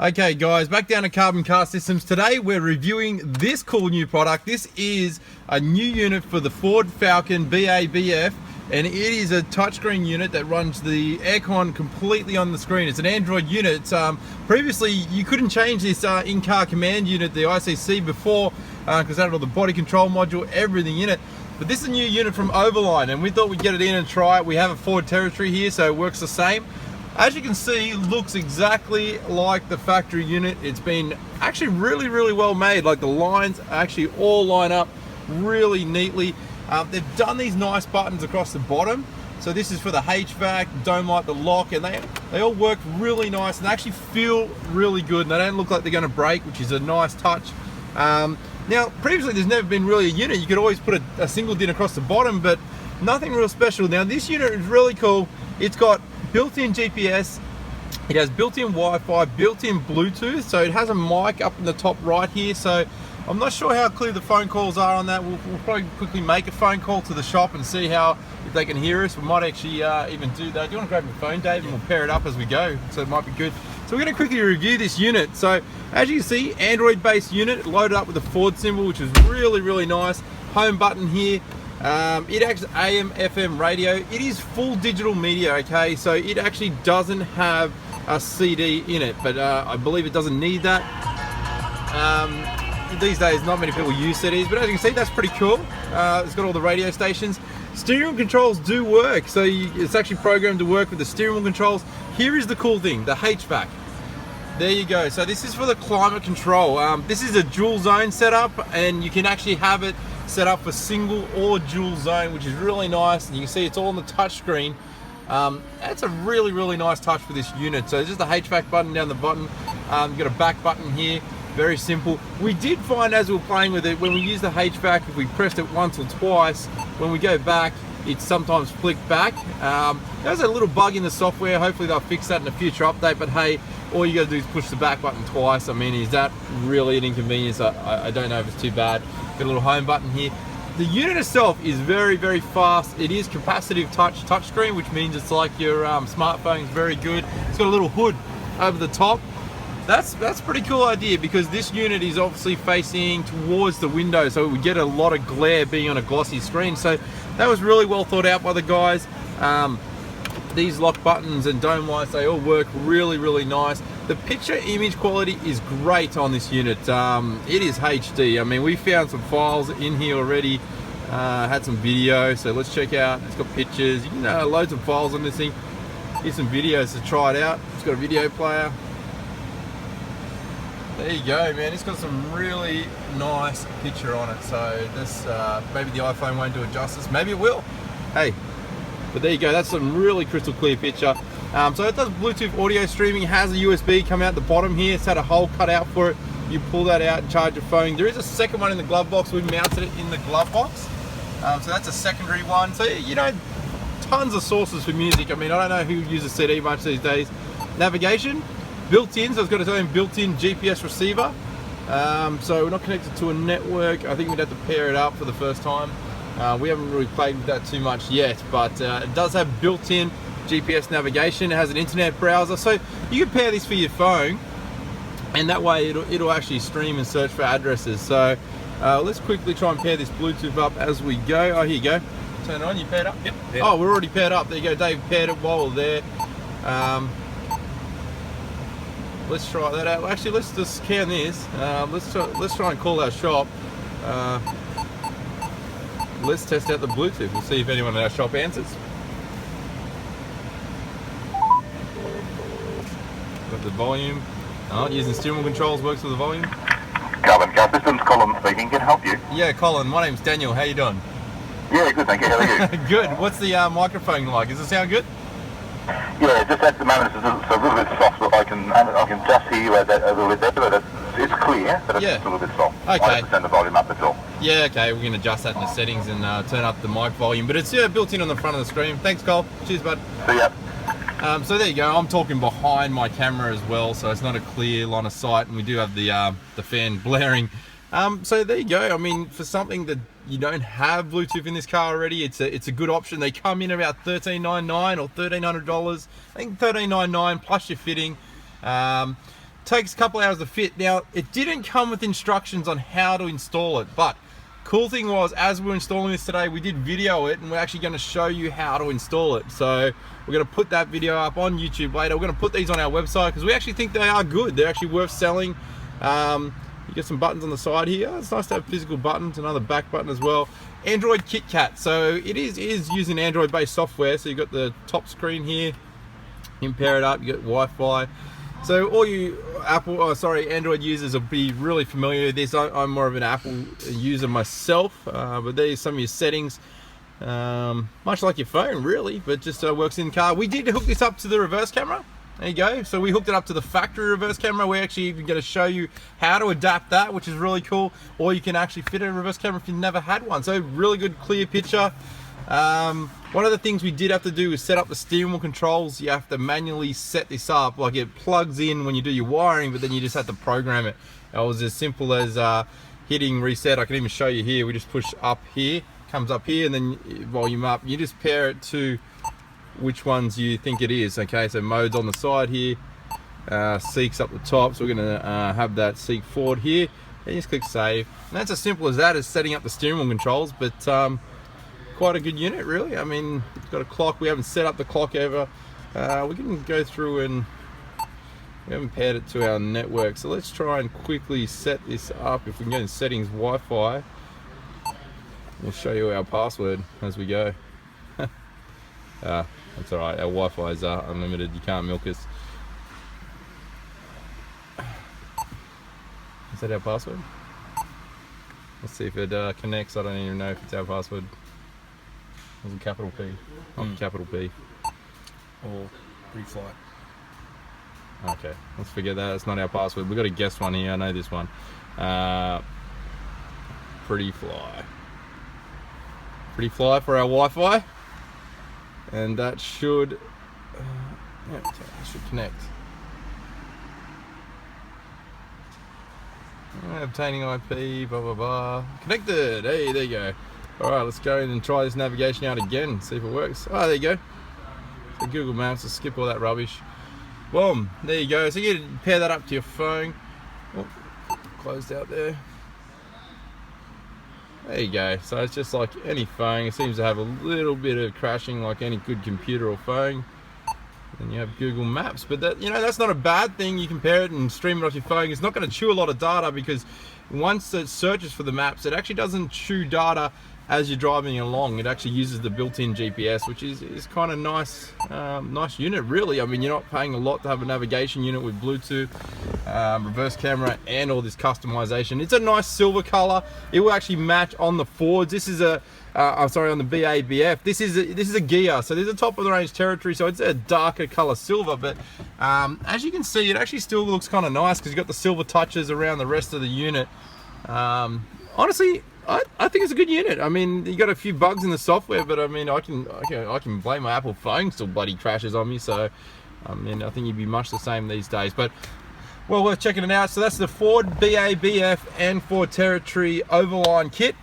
Okay guys, back down to Carbon Car Systems. Today we're reviewing this cool new product. This is a new unit for the Ford Falcon BABF, and it is a touchscreen unit that runs the aircon completely on the screen. It's an Android unit. Previously you couldn't change this in-car command unit, the ICC, before, because it had all the body control module, everything in it. But this is a new unit from Overline, and we thought we'd get it in and try it. We have a Ford territory here, so it works the same. As you can see, it looks exactly like the factory unit. It's been actually really well made. Like, the lines actually all line up really neatly. They've done these nice buttons across the bottom. So this is for the HVAC, don't like the lock, and they all work really nice and they actually feel really good, and they don't look like they're gonna break, which is a nice touch. Now, previously there's never been really a unit. You could always put a single din across the bottom, but nothing real special. Now this unit is really cool. It's got built-in GPS, it has built-in Wi-Fi, built-in Bluetooth, so it has a mic up in the top right here. So I'm not sure how clear the phone calls are on that. We'll probably quickly make a phone call to the shop and see if they can hear us. We might actually even do that. Do you want to grab your phone, Dave, and we'll pair it up as we go, so it might be good. So we're going to quickly review this unit. So as you can see, Android-based unit, loaded up with the Ford symbol, which is really nice. Home button here. It acts AM, FM radio. It is full digital media, okay? So it actually doesn't have a CD in it, but I believe it doesn't need that. These days, not many people use CDs, but as you can see, that's pretty cool. It's got all the radio stations. Steering wheel controls do work, so it's actually programmed to work with the steering wheel controls. Here is the cool thing, the HVAC. There you go. So this is for the climate control. This is a dual zone setup, and you can actually have it set up for single or dual zone, which is really nice. And you can see it's all on the touch screen. That's a really nice touch for this unit. So just the HVAC button down the bottom. You've got a back button here, very simple. We did find, as we were playing with it, when we use the HVAC, if we pressed it once or twice, when we go back, it sometimes flicked back. There's a little bug in the software. Hopefully they'll fix that in a future update, but hey, all you gotta do is push the back button twice. I mean, is that really an inconvenience? I don't know if it's too bad. Got a little home button here. The unit itself is very fast. It is capacitive touchscreen, which means it's like your smartphone is very good. It's got a little hood over the top. That's pretty cool idea, because this unit is obviously facing towards the window, so we get a lot of glare being on a glossy screen. So that was really well thought out by the guys. These lock buttons and dome lights, they all work really nice. The picture image quality is great on this unit. It is HD. I mean, we found some files in here already, had some video, so let's check out. It's got pictures, you can load some files on this thing. Here's some videos to try it out. It's got a video player. There you go, man. It's got some really nice picture on it. So this, maybe the iPhone won't do it justice. Maybe it will. Hey, but there you go. That's some really crystal clear picture. So it does Bluetooth audio streaming. It has a USB come out the bottom here. It's had a hole cut out for it. You pull that out and charge your phone. There is a second one in the glove box. We mounted it in the glove box. So that's a secondary one. So, tons of sources for music. I mean, I don't know who uses CD much these days. Navigation. Built-in, so it's got its own built-in GPS receiver. So we're not connected to a network. I think we'd have to pair it up for the first time. We haven't really played with that too much yet, but it does have built-in GPS navigation. It has an internet browser, so you can pair this for your phone, and that way it'll actually stream and search for addresses. So let's quickly try and pair this Bluetooth up as we go. Oh, here you go. Turn it on. You paired up? Yep. Oh, we're already paired up. There you go. Dave paired it while we're there. Let's try that out. Actually, let's just scan this. Let's try and call our shop. Let's test out the Bluetooth. We'll see if anyone at our shop answers. Got the volume. Using steering wheel controls works with the volume. Carbon Car Systems, Colin speaking. Can I help you? Yeah, Colin. My name's Daniel. How you doing? Yeah, good, thank you. How are you? Good. What's the microphone like? Does it sound good? Yeah, just at the moment it's a little bit soft, but I can just hear you a little bit better, but it's clear, but it's a little bit soft. Okay. I have to turn the volume up, that's all. Yeah, okay, we can adjust that in the settings and turn up the mic volume, but it's built in on the front of the screen. Thanks, Cole. Cheers, bud. See ya. So there you go. I'm talking behind my camera as well, so it's not a clear line of sight, and we do have the fan blaring. So there you go. I mean, for something that you don't have Bluetooth in this car already, it's a good option. They come in about $1,399 or $1,300. I think $1,399 plus your fitting. takes a couple hours to fit. Now, it didn't come with instructions on how to install it, but cool thing was, as we're installing this today, we did video it, and we're actually going to show you how to install it. So we're going to put that video up on YouTube later. We're going to put these on our website because we actually think they are good. They're actually worth selling. You get some buttons on the side here. It's nice to have physical buttons, another back button as well. Android KitKat, so it is using Android based software. So you've got the top screen here, you can pair it up, you got Wi-Fi. So all you Android users will be really familiar with this. I'm more of an Apple user myself, but there's some of your settings, much like your phone really, but just works in the car. We did hook this up to the reverse camera. There you go. So we hooked it up to the factory reverse camera. We're actually even going to show you how to adapt that, which is really cool. Or you can actually fit a reverse camera if you've never had one. So really good clear picture. One of the things we did have to do is set up the steering wheel controls. You have to manually set this up. Like, it plugs in when you do your wiring, but then you just have to program it. It was as simple as hitting reset. I can even show you here. We just push up here, comes up here, and then volume up. You just pair it to which ones you think it is. Okay, so mode's on the side here, seek's up the top, so we're going to have that seek forward here, and just click save. And that's as simple as that, as setting up the steering wheel controls. But quite a good unit really. I mean, it's got a clock. We haven't set up the clock ever. We can go through, and we haven't paired it to our network, so let's try and quickly set this up. If we can go in settings, Wi-Fi, we'll show you our password as we go. That's alright, our Wi-Fi is unlimited, you can't milk us. Is that our password? Let's see if it connects. I don't even know if it's our password. It was a capital P, not capital P. Or pre-flight. Okay, let's forget that, it's not our password. We've got a guess one here, I know this one. Pretty fly for our Wi-Fi. And that should, yeah, that should connect. Obtaining IP, blah blah blah. Connected. Hey, there you go. All right, let's go in and try this navigation out again. See if it works. Oh, there you go. So Google Maps. Let's skip all that rubbish. Boom. There you go. So you can pair that up to your phone. Oh, closed out there. There you go. So it's just like any phone. It seems to have a little bit of crashing like any good computer or phone. And you have Google Maps, but that, you know, that's not a bad thing. You can pair it and stream it off your phone. It's not going to chew a lot of data, because once it searches for the maps, it actually doesn't chew data as you're driving along. It actually uses the built-in GPS, which is kind of nice. Nice unit really. I mean, you're not paying a lot to have a navigation unit with Bluetooth, reverse camera, and all this customization. It's a nice silver color. It will actually match on the Fords. This is a I'm sorry, on the BABF. This is a gear, so there's a top of the range territory, so it's a darker color silver. But as you can see, it actually still looks kind of nice because you've got the silver touches around the rest of the unit. Honestly, I think it's a good unit. I mean, you got a few bugs in the software, but I mean, I can blame my Apple phone still bloody crashes on me. So I mean, I think you'd be much the same these days. But well, worth checking it out. So that's the Ford BABF and Ford Territory Overline kit.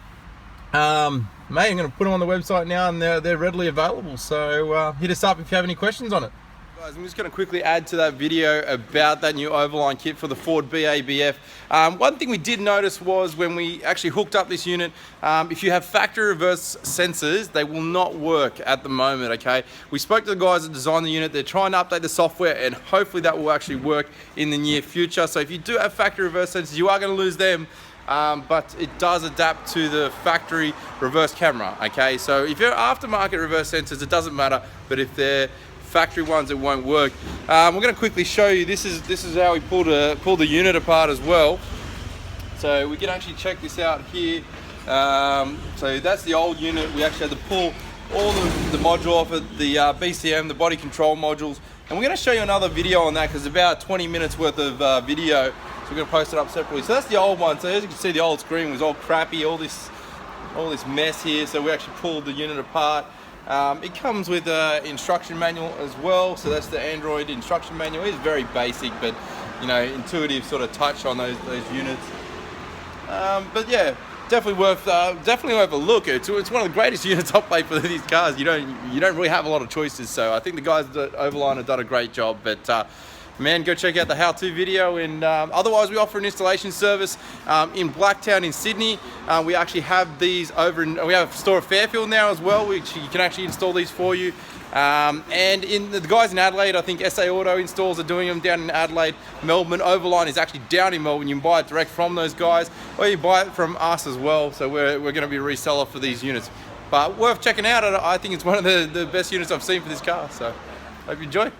Mate, I'm going to put them on the website now, and they're readily available. So hit us up if you have any questions on it. Guys, I'm just going to quickly add to that video about that new Overline kit for the Ford BABF. One thing we did notice was when we actually hooked up this unit, if you have factory reverse sensors, they will not work at the moment, okay? We spoke to the guys that designed the unit. They're trying to update the software, and hopefully that will actually work in the near future. So if you do have factory reverse sensors, you are going to lose them. But it does adapt to the factory reverse camera, okay? So if you're aftermarket reverse sensors, it doesn't matter, but if they're factory ones, it won't work. We're going to quickly show you, this is how we pull the unit apart as well. So we can actually check this out here. So that's the old unit. We actually had to pull all the module off of the BCM, the body control modules, and we're going to show you another video on that because it's about 20 minutes worth of video. We're going to post it up separately. So that's the old one. So as you can see, the old screen was all crappy, all this mess here. So we actually pulled the unit apart. It comes with an instruction manual as well. So that's the Android instruction manual. It's very basic, but you know, intuitive sort of touch on those units. But yeah, definitely worth a look. It's one of the greatest units I've played for these cars. You don't really have a lot of choices. So I think the guys at Overline have done a great job. But man, go check out the how-to video. And otherwise, we offer an installation service in Blacktown in Sydney. We actually have these over in, we have a store at Fairfield now as well, which you can actually install these for you. And in the guys in Adelaide, I think SA Auto installs are doing them down in Adelaide. Melbourne, Overline is actually down in Melbourne. You can buy it direct from those guys, or you buy it from us as well. So we're going to be a reseller for these units. But worth checking out. I think it's one of the best units I've seen for this car. So hope you enjoy.